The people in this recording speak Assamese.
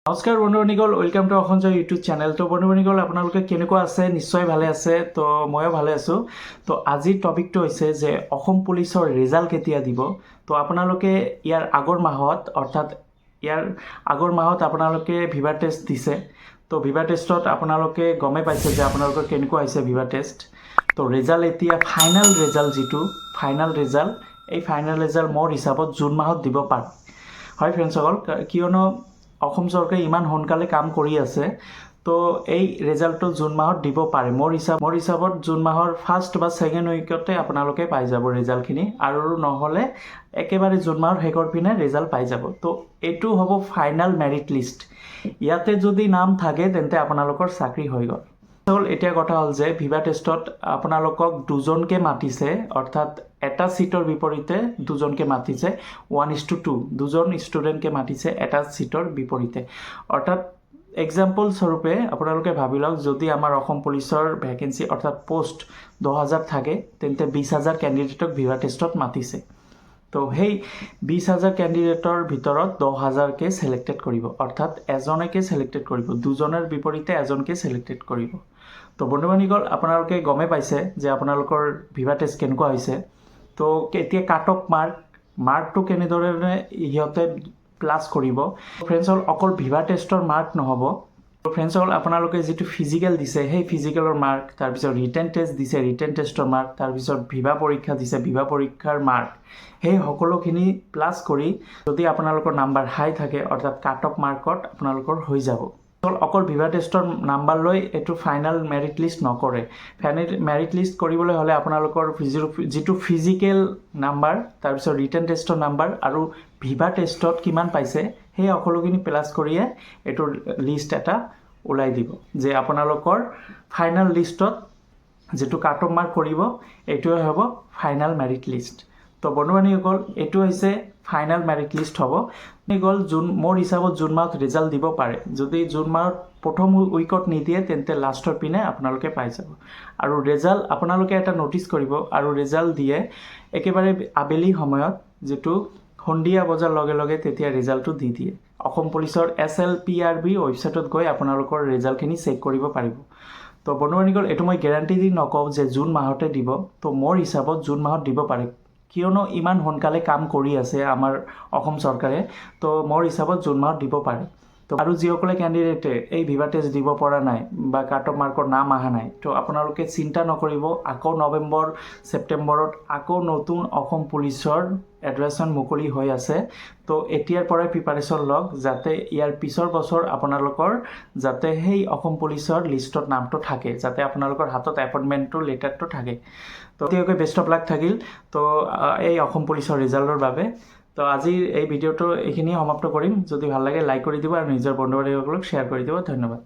নমস্কাৰ বন্ধুবান্ধীসকল, ৱেলকাম টু অসঞ্জয় ইউটিউব চেনেল। তো বন্ধুবান্ধীসকল, আপোনালোকে কেনেকুৱা আছে? নিশ্চয় ভালে আছে। তো ময়ো ভালে আছোঁ। তো আজিৰ টপিকটো হৈছে যে অসম পুলিচৰ ৰিজাল্ট কেতিয়া দিব। তো আপোনালোকে ইয়াৰ আগৰ মাহত আপোনালোকে ভিভা টেষ্ট দিছে। তো ভিভা টেষ্টত আপোনালোকে গমেই পাইছে যে আপোনালোকৰ কেনেকুৱা হৈছে ভিভা টেষ্ট। তো ৰিজাল্ট এতিয়া ফাইনেল ৰিজাল্ট এই ফাইনেল ৰিজাল্ট মোৰ হিচাপত জুন মাহত দিব পাৰে। হয় ফ্ৰেণ্ডসকল, কিয়নো অসম চৰকাৰে ইমান সোনকালে কাম কৰি আছে, তো এই ৰিজাল্টটো জুন মাহত দিব পাৰে। মোৰ হিচাপত জুন মাহৰ ফাৰ্ষ্ট বা ছেকেণ্ড উইকতে আপোনালোকে পাই যাব ৰিজাল্টখিনি, আৰু নহ'লে একেবাৰে জুন মাহৰ শেষৰ পিনে ৰিজাল্ট পাই যাব। তো এইটো হ'ব ফাইনেল মেৰিট লিষ্ট। ইয়াতে যদি নাম থাকে তেন্তে আপোনালোকৰ চাকৰি হৈ গ'ল। এতিয়া কথা হ'ল যে ভিভা টেষ্টত আপোনালোকক দুজনকৈ মাতিছে, অৰ্থাৎ এটা ছিটৰ বিপৰীতে দুজনকৈ মাতিছে। 1:2 দুজন ষ্টুডেণ্টকে মাতিছে এটা ছিটৰ বিপৰীতে। অৰ্থাৎ এক্সাম্পল স্বৰূপে আপোনালোকে ভাবি লওক, যদি আমাৰ অসম পুলিচৰ ভেকেঞ্চি অৰ্থাৎ পোষ্ট 10,000 থাকে, তেন্তে 20,000 কেণ্ডিডেটক ভিভা টেষ্টত মাতিছে। তো সেই 20,000 কেণ্ডিডেটৰ ভিতৰত 10,000কে ছিলেক্টেড কৰিব, অৰ্থাৎ এজনকে ছিলেক্টেড কৰিব, দুজনৰ বিপৰীতে এজনকে ছিলেক্টেড কৰিব। তো বন্ধুবান্ধীসকল, আপোনালোকে গমেই পাইছে যে আপোনালোকৰ ভিভা টেষ্ট কেনেকুৱা হৈছে। তো এতিয়া কাট অফ মাৰ্কটো কেনেদৰে সিহঁতে প্লাছ কৰিব। ফ্ৰেণ্ডছসকল, অকল ভিভা টেষ্টৰ মাৰ্ক নহ'ব। ফ্ৰেণ্ডছসকল, আপোনালোকে যিটো ফিজিকেল দিছে সেই ফিজিকেলৰ মাৰ্ক, তাৰপিছত ৰিটেন টেষ্ট দিছে ৰিটেন টেষ্টৰ মাৰ্ক, তাৰপিছত ভিভা পৰীক্ষা দিছে ভিভা পৰীক্ষাৰ মাৰ্ক, সেই সকলোখিনি প্লাছ কৰি যদি আপোনালোকৰ নাম্বাৰ হাই থাকে, অৰ্থাৎ কাট অফ মাৰ্কত আপোনালোকৰ হৈ যাব। অকল ভিভা টেষ্টৰ নাম্বাৰ লৈ এইটো ফাইনেল মেৰিট লিষ্ট নকৰে। ফাইনেল মেৰিট লিষ্ট কৰিবলৈ হ'লে আপোনালোকৰ যিটো ফিজিকেল নাম্বাৰ, তাৰপিছত ৰিটেন টেষ্টৰ নাম্বাৰ আৰু ভিভা টেষ্টত কিমান পাইছে, সেই সকলোখিনি প্লাছ কৰিয়ে এইটোৰ লিষ্ট এটা ওলাই দিব, যে আপোনালোকৰ ফাইনেল লিষ্টত যিটো কাট অফ মাৰ্ক কৰিব এইটোৱে হ'ব ফাইনেল মেৰিট লিষ্ট। তো বন্ধুবান্ধীসকল, এইটো হৈছে ফাইনেল মেৰিট লিষ্ট হ'ব। মোৰ হিচাপত জুন মাহত ৰিজাল্ট দিব পাৰে। যদি জুন মাহত প্ৰথম উইকত নিদিয়ে, তেন্তে লাষ্টৰ পিনে আপোনালোকে পাই যাব। আৰু ৰিজাল্ট আপোনালোকে এটা ন'টিচ কৰিব, আৰু ৰিজাল্ট দিয়ে একেবাৰে আবেলি সময়ত, যিটো সন্ধিয়া বজাৰ লগে লগে তেতিয়া ৰিজাল্টটো দি দিয়ে। অসম পুলিচৰ SLPRB ৱেবছাইটত গৈ আপোনালোকৰ ৰিজাল্টখিনি চেক কৰিব পাৰিব। তো বন্ধুবান্ধীসকল, এইটো মই গেৰাণ্টি দি নকওঁ যে জুন মাহতে দিব। তো মোৰ হিচাপত জুন মাহত দিব পাৰে, কিয়নো ইমান সোনকালে কাম কৰি আছে আমাৰ অসম চৰকাৰে। তো মোৰ হিচাপত জুন মাহত দিব পাৰে। তো আৰু যিসকলে কেণ্ডিডেটে এই ভিভা টেষ্ট দিব পৰা নাই বা কাট অফ মাৰ্কৰ নাম অহা নাই, তো আপোনালোকে চিন্তা নকৰিব। আকৌ নৱেম্বৰ ছেপ্টেম্বৰত আকৌ নতুন অসম পুলিচৰ এডমিশ্যন মুকলি হৈ আছে। তো এতিয়াৰ পৰাই প্ৰিপাৰেশ্যন লওক, যাতে ইয়াৰ পিছৰ বছৰ আপোনালোকৰ যাতে সেই অসম পুলিচৰ লিষ্টত নামটো থাকে, যাতে আপোনালোকৰ হাতত এপইণ্টমেণ্টটো লেটাৰটো থাকে। তো তেওঁলোকে বেষ্ট অফ লাক থাকিল তো এই অসম পুলিচৰ ৰিজাল্টৰ বাবে। তো আজিৰ এই ভিডিঅ'টো এইখিনিয়ে সমাপ্ত কৰিম। যদি ভাল লাগে লাইক কৰি দিব আৰু নিজৰ বন্ধু বান্ধৱীসকলক শ্বেয়াৰ কৰি দিব। ধন্যবাদ।